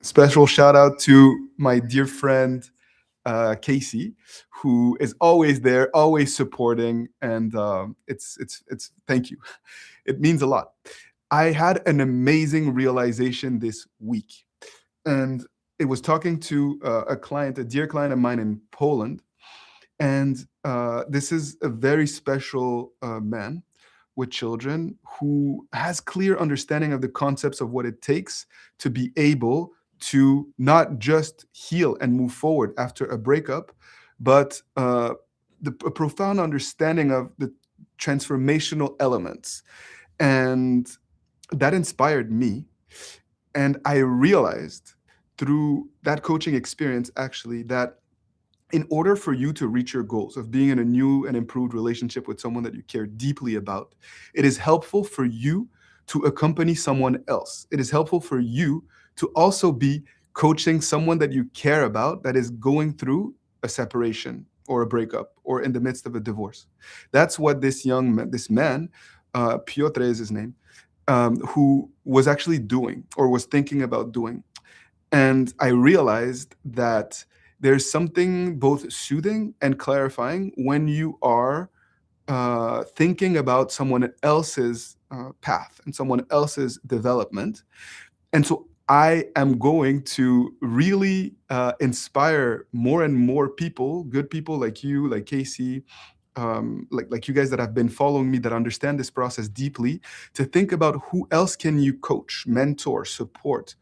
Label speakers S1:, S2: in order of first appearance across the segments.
S1: Special shout out to my dear friend Casey, who is always there, always supporting, and it's thank you. It means a lot. I had an amazing realization this week, and it was talking to a client, a dear client of mine in Poland, and this is a very special man with children who has clear understanding of the concepts of what it takes to be able to not just heal and move forward after a breakup, but a profound understanding of the transformational elements. And that inspired me. And I realized through that coaching experience, actually, that in order for you to reach your goals of being in a new and improved relationship with someone that you care deeply about, it is helpful for you to accompany someone else. It is helpful for you to also be coaching someone that you care about that is going through a separation or a breakup or in the midst of a divorce. That's what this man, Piotr is his name, who was actually doing or was thinking about doing. And I realized that there's something both soothing and clarifying when you are thinking about someone else's path and someone else's development. And so I am going to really inspire more and more people, good people like you, like Casey, like you guys that have been following me that understand this process deeply, to think about who else can you coach, mentor, support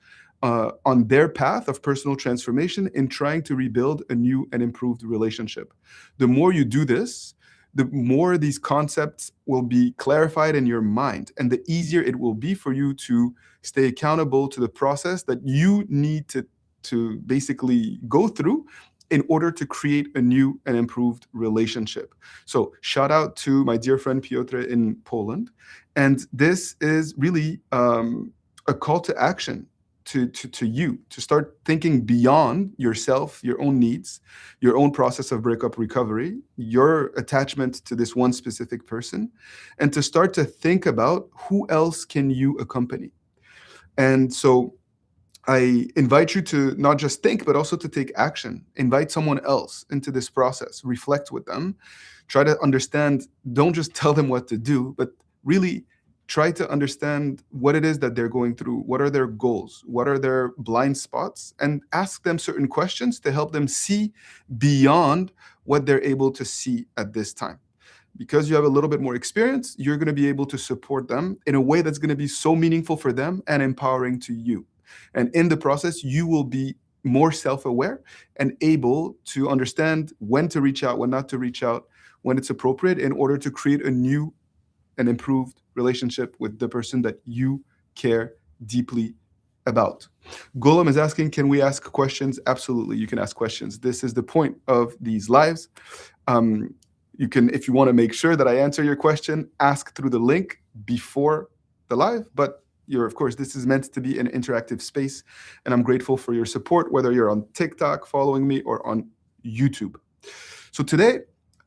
S1: on their path of personal transformation in trying to rebuild a new and improved relationship. The more you do this, the more these concepts will be clarified in your mind, and the easier it will be for you to stay accountable to the process that you need to basically go through in order to create a new and improved relationship. So shout out to my dear friend Piotr in Poland. And this is really a call to action to you to start thinking beyond yourself, your own needs, your own process of breakup recovery, your attachment to this one specific person, and to start to think about who else can you accompany. And so I invite you to not just think, but also to take action. Invite someone else into this process, reflect with them, try to understand, don't just tell them what to do, but really try to understand what it is that they're going through. What are their goals? What are their blind spots? And ask them certain questions to help them see beyond what they're able to see at this time. Because you have a little bit more experience, you're going to be able to support them in a way that's going to be so meaningful for them and empowering to you. And in the process, you will be more self-aware and able to understand when to reach out, when not to reach out, when it's appropriate, in order to create a new and improved relationship with the person that you care deeply about. Golem is asking, can we ask questions? Absolutely, you can ask questions. This is the point of these lives. You can, if you want to make sure that I answer your question, ask through the link before the live, but of course, this is meant to be an interactive space, and I'm grateful for your support, whether you're on TikTok following me or on YouTube. So today,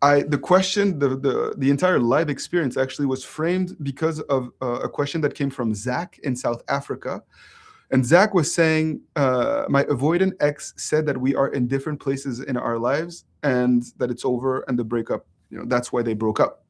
S1: the question, the entire live experience actually was framed because of a question that came from Zach in South Africa. And Zach was saying, my avoidant ex said that we are in different places in our lives and that it's over and the breakup, that's why they broke up.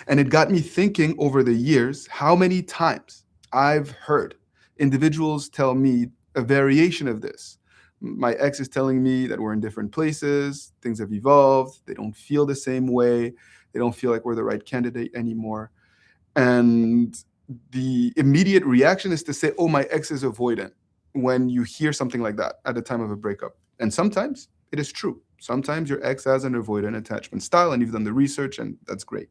S1: And it got me thinking over the years how many times I've heard individuals tell me a variation of this. My ex is telling me that we're in different places, things have evolved, they don't feel the same way, they don't feel like we're the right candidate anymore. And the immediate reaction is to say, oh, my ex is avoidant, when you hear something like that at the time of a breakup. And sometimes it is true. Sometimes your ex has an avoidant attachment style and you've done the research and that's great.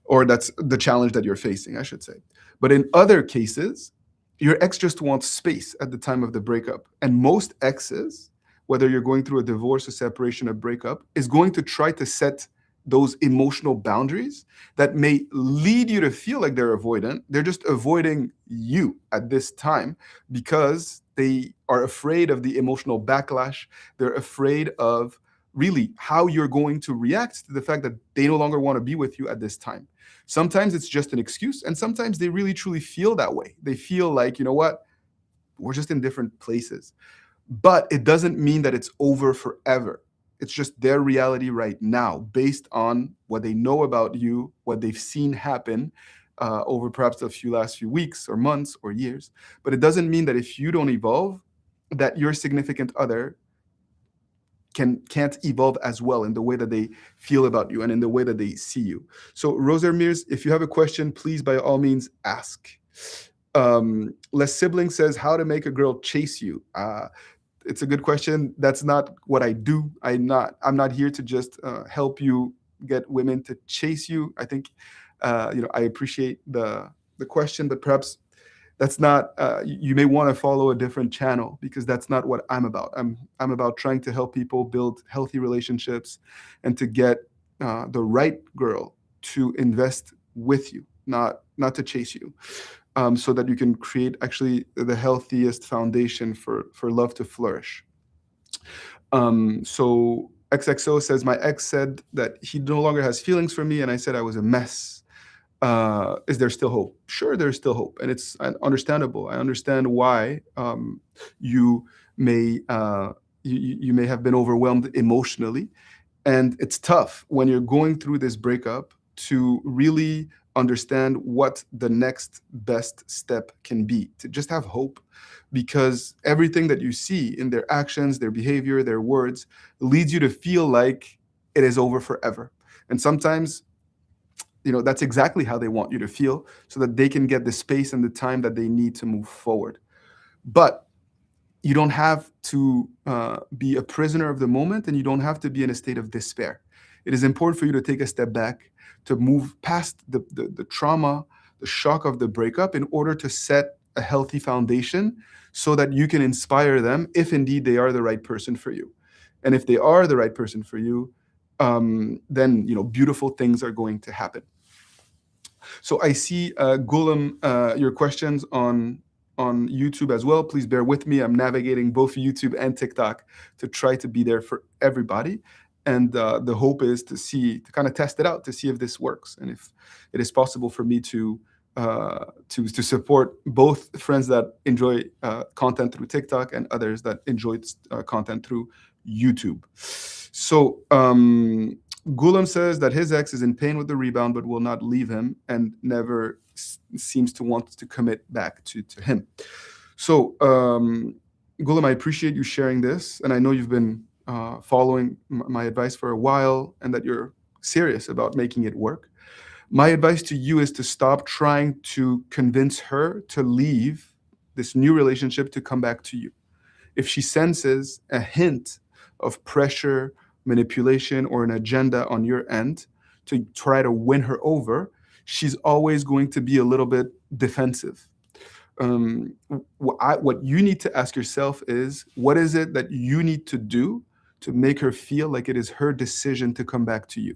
S1: Or that's the challenge that you're facing, I should say. But in other cases, your ex just wants space at the time of the breakup. And most exes, whether you're going through a divorce, a separation, a breakup, is going to try to set those emotional boundaries that may lead you to feel like they're avoidant. They're just avoiding you at this time because they are afraid of the emotional backlash. They're afraid of really how you're going to react to the fact that they no longer want to be with you at this time. Sometimes it's just an excuse, and sometimes they really truly feel that way. They feel like, you know what, we're just in different places. But it doesn't mean that it's over forever. It's just their reality right now, based on what they know about you, what they've seen happen over perhaps a few last few weeks or months or years. But it doesn't mean that if you don't evolve, that your significant other can't evolve as well in the way that they feel about you and in the way that they see you. So, Rosa Mears, if you have a question, please by all means ask. Les Sibling says, how to make a girl chase you. It's a good question. That's not what I do. I'm not here to just help you get women to chase you. I think I appreciate the question, but perhaps that's not you may want to follow a different channel, because that's not what I'm about. I'm about trying to help people build healthy relationships and to get the right girl to invest with you, not to chase you, so that you can create actually the healthiest foundation for love to flourish. So XXO says, my ex said that he no longer has feelings for me, and I said I was a mess. Is there still hope? Sure, there's still hope, and it's understandable. I understand why you may you may have been overwhelmed emotionally, and it's tough when you're going through this breakup to really understand what the next best step can be, to just have hope, because everything that you see in their actions, their behavior, their words leads you to feel like it is over forever. And sometimes that's exactly how they want you to feel, so that they can get the space and the time that they need to move forward. But you don't have to be a prisoner of the moment, and you don't have to be in a state of despair. It is important for you to take a step back, to move past the trauma, the shock of the breakup, in order to set a healthy foundation so that you can inspire them, if indeed they are the right person for you. And if they are the right person for you, then beautiful things are going to happen. So I see, Gulam, your questions on YouTube as well. Please bear with me. I'm navigating both YouTube and TikTok to try to be there for everybody. And the hope is to kind of test it out, to see if this works, and if it is possible for me to support both friends that enjoy content through TikTok and others that enjoy content through YouTube. So Gulam says that his ex is in pain with the rebound, but will not leave him, and never seems to want to commit back to him. So Gulam, I appreciate you sharing this, and I know you've been following my advice for a while, and that you're serious about making it work. My advice to you is to stop trying to convince her to leave this new relationship to come back to you. If she senses a hint of pressure, manipulation, or an agenda on your end to try to win her over, she's always going to be a little bit defensive. What you need to ask yourself is, what is it that you need to do to make her feel like it is her decision to come back to you?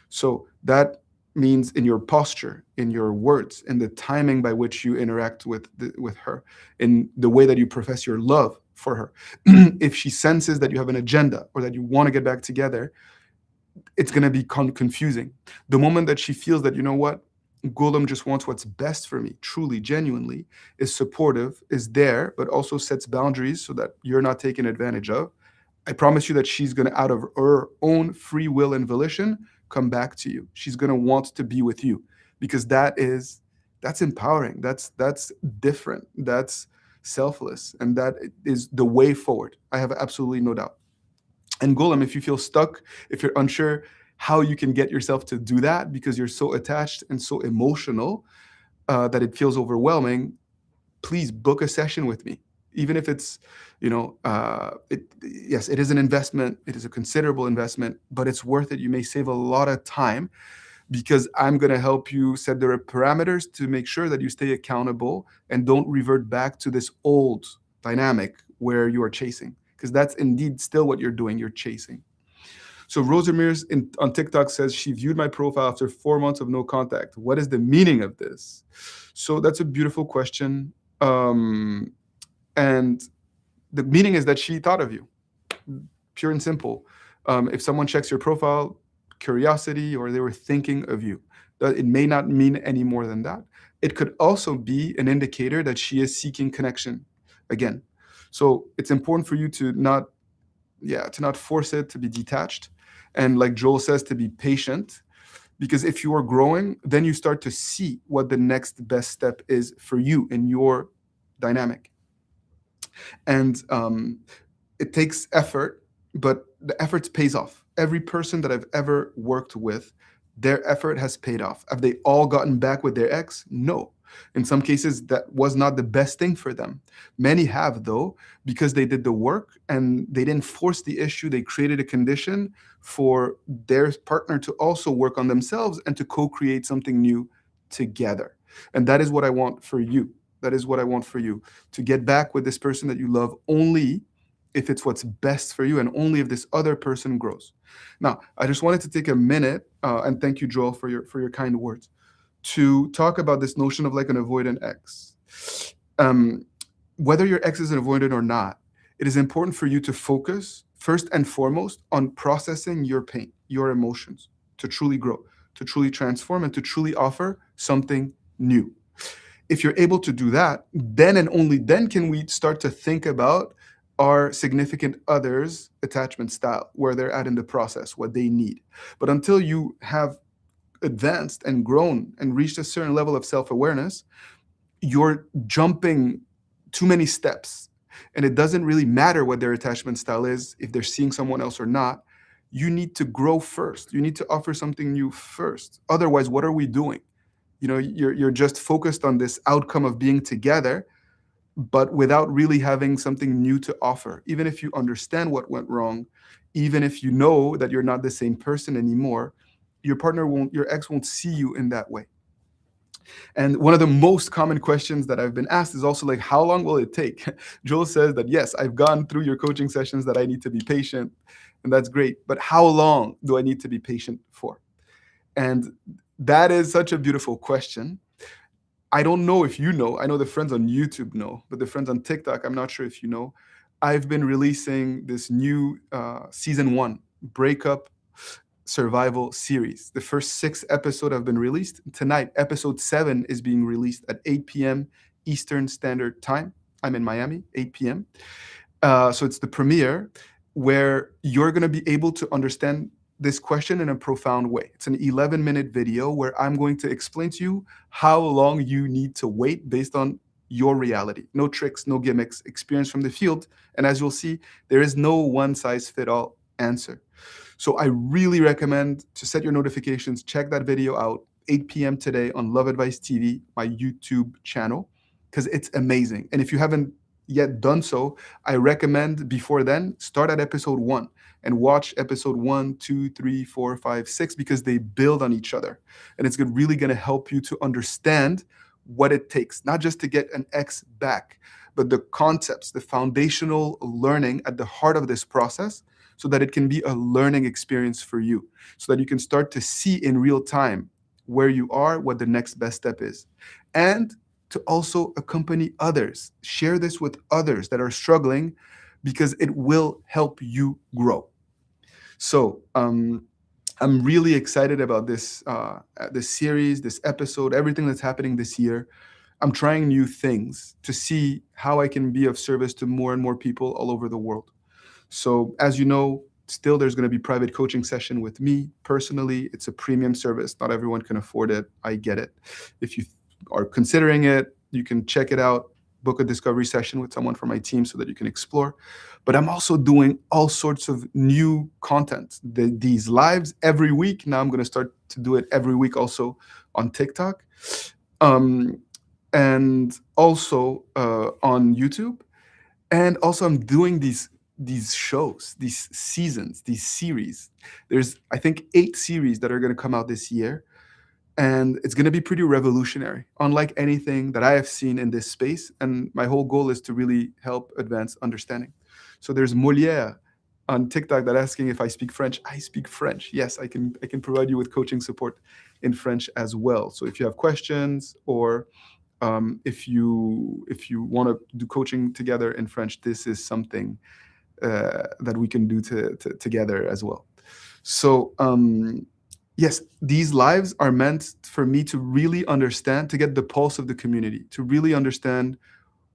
S1: So that means in your posture, in your words, in the timing by which you interact with her, in the way that you profess your love for her. If she senses that you have an agenda or that you want to get back together, it's going to be confusing. The moment that she feels that, Gulam just wants what's best for me, truly, genuinely, is supportive, is there, but also sets boundaries so that you're not taken advantage of, I promise you that she's going to, out of her own free will and volition, come back to you. She's going to want to be with you, because that's empowering. That's different. That's selfless. And that is the way forward. I have absolutely no doubt. And Gulam, if you feel stuck, if you're unsure how you can get yourself to do that because you're so attached and so emotional that it feels overwhelming, please book a session with me. Even if it's, yes, it is an investment. It is a considerable investment, but it's worth it. You may save a lot of time, because I'm going to help you set the parameters to make sure that you stay accountable and don't revert back to this old dynamic where you are chasing, because that's indeed still what you're doing. You're chasing. So Rosa Mears on TikTok says she viewed my profile after 4 months of no contact. What is the meaning of this? So that's a beautiful question. And the meaning is that she thought of you, pure and simple. If someone checks your profile, curiosity, or they were thinking of you. It may not mean any more than that. It could also be an indicator that she is seeking connection, again. So it's important for you to not, yeah, to not force it, to be detached. And like Joel says, to be patient, because if you are growing, then you start to see what the next best step is for you in your dynamic. And it takes effort, but the effort pays off. Every person that I've ever worked with, their effort has paid off. Have they all gotten back with their ex? No. In some cases, that was not the best thing for them. Many have, though, because they did the work and they didn't force the issue. They created a condition for their partner to also work on themselves and to co create something new together. And that is what I want for you. That is what I want for you, to get back with this person that you love only if it's what's best for you and only if this other person grows. Now, I just wanted to take a minute, and thank you, Joel, for your kind words, to talk about this notion of like an avoidant ex. Um, Whether your ex is an avoidant or not, it is important for you to focus first and foremost on processing your pain, your emotions, to truly grow, to truly transform, and to truly offer something new. If you're able to do that, then and only then can we start to think about our significant others' attachment style, where they're at in the process, what they need. But until you have advanced and grown and reached a certain level of self-awareness, you're jumping too many steps. And it doesn't really matter what their attachment style is, if they're seeing someone else or not. You need to grow first. You need to offer something new first. Otherwise, what are we doing? You're just focused on this outcome of being together, but without really having something new to offer. Even if you understand what went wrong, even if you know that you're not the same person anymore, your ex won't see you in that way. And one of the most common questions that I've been asked is also like, how long will it take? Joel says that, yes, I've gone through your coaching sessions, that I need to be patient, and that's great. But how long do I need to be patient for? And that is such a beautiful question. I don't know if you know. I know the friends on YouTube know, but the friends on TikTok, I'm not sure if you know. I've been releasing this new season 1 breakup survival series. The first 6 episodes have been released. Tonight, episode 7 is being released at 8 p.m. Eastern Standard Time. I'm in Miami, 8 p.m. So it's the premiere, where you're going to be able to understand this question in a profound way. It's an 11-minute video where I'm going to explain to you how long you need to wait based on your reality. No tricks, no gimmicks, experience from the field. And as you'll see, there is no one-size-fits-all answer. So I really recommend to set your notifications, check that video out, 8 p.m. today on Love Advice TV, my YouTube channel, because it's amazing. And if you haven't yet done so, I recommend before then, start at episode 1 and watch episode 1, 2, 3, 4, 5, 6, because they build on each other. And it's really going to help you to understand what it takes, not just to get an ex back, but the concepts, the foundational learning at the heart of this process, so that it can be a learning experience for you, so that you can start to see in real time where you are, what the next best step is. And to also accompany others. Share this with others that are struggling, because it will help you grow. So I'm really excited about this series, this episode, everything that's happening this year. I'm trying new things to see how I can be of service to more and more people all over the world. So as you know, still there's going to be private coaching session with me personally. It's a premium service. Not everyone can afford it. I get it. If you are considering it, you can check it out, book a discovery session with someone from my team so that you can explore. But I'm also doing all sorts of new content. These lives every week. Now I'm going to start to do it every week also on TikTok. And also on YouTube. And also I'm doing these shows, these seasons, these series. There's, I think, 8 series that are going to come out this year. And it's going to be pretty revolutionary, unlike anything that I have seen in this space. And my whole goal is to really help advance understanding. So there's Molière on TikTok that asking if I speak French. I speak French. Yes, I can provide you with coaching support in French as well. So if you have questions, or if you want to do coaching together in French, this is something that we can do together as well. So yes, these lives are meant for me to really understand, to get the pulse of the community, to really understand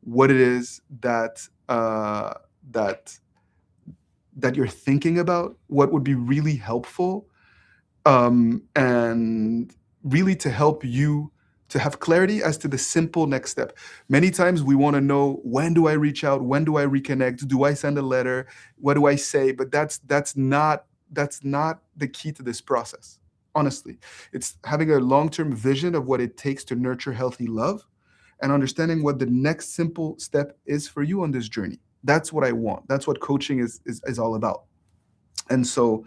S1: what it is that that that you're thinking about, what would be really helpful, and really to help you to have clarity as to the simple next step. Many times we want to know, when do I reach out? When do I reconnect? Do I send a letter? What do I say? But that's not the key to this process. Honestly, it's having a long-term vision of what it takes to nurture healthy love and understanding what the next simple step is for you on this journey. That's what I want. That's what coaching is all about. And so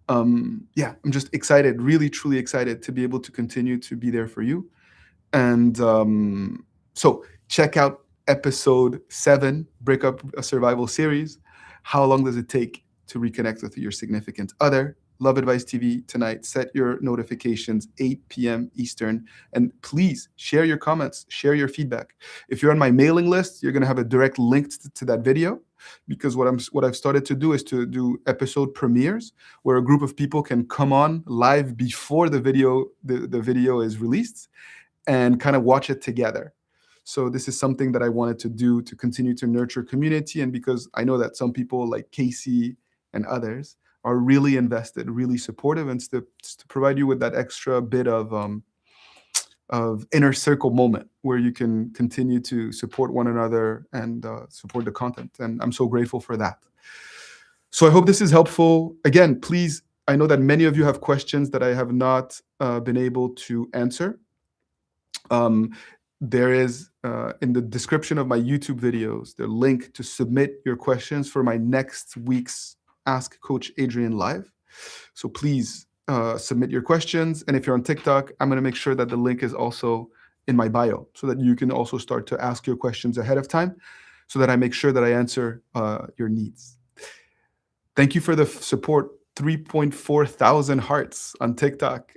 S1: yeah, I'm just excited, really truly excited to be able to continue to be there for you. And so check out episode 7, Breakup Survival Series. How long does it take to reconnect with your significant other? Love Advice TV tonight. Set your notifications 8 p.m. Eastern. And please share your comments, share your feedback. If you're on my mailing list, you're going to have a direct link to that video, because what I've started to do is to do episode premieres where a group of people can come on live before the video is released and kind of watch it together. So this is something that I wanted to do to continue to nurture community, and because I know that some people like Casey and others are really invested, really supportive, and to provide you with that extra bit of inner circle moment where you can continue to support one another and support the content. And I'm so grateful for that. So I hope this is helpful. Again, please, I know that many of you have questions that I have not been able to answer. There is in the description of my YouTube videos, the link to submit your questions for my next week's Ask Coach Adrian Live. So please submit your questions. And if you're on TikTok, I'm going to make sure that the link is also in my bio so that you can also start to ask your questions ahead of time so that I make sure that I answer your needs. Thank you for the support. 3.4 thousand hearts on TikTok,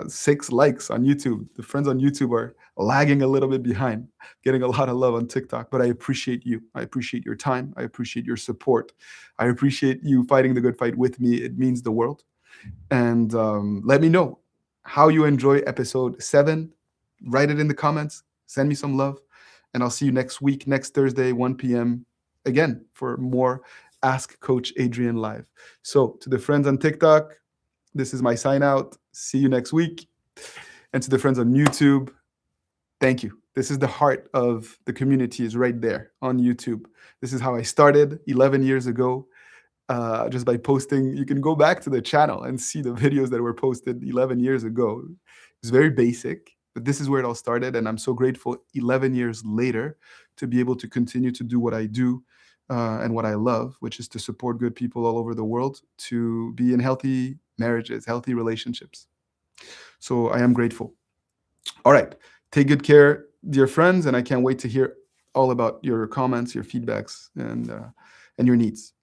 S1: 6 likes on YouTube. The friends on YouTube are lagging a little bit behind, getting a lot of love on TikTok, but I appreciate you. I appreciate your time. I appreciate your support. I appreciate you fighting the good fight with me. It means the world. And let me know how you enjoy episode 7. Write it in the comments. Send me some love. And I'll see you next week, next Thursday, 1 p.m. again for more Ask Coach Adrian Live. So to the friends on TikTok, this is my sign out. See you next week. And to the friends on YouTube, thank you. This is the heart of the community, is right there on YouTube. This is how I started 11 years ago. Just by posting, you can go back to the channel and see the videos that were posted 11 years ago. It's very basic, but this is where it all started. And I'm so grateful 11 years later to be able to continue to do what I do and what I love, which is to support good people all over the world to be in healthy marriages, healthy relationships. So I am grateful. All right. Take good care, dear friends. And I can't wait to hear all about your comments, your feedbacks, and your needs.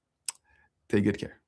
S1: Take good care.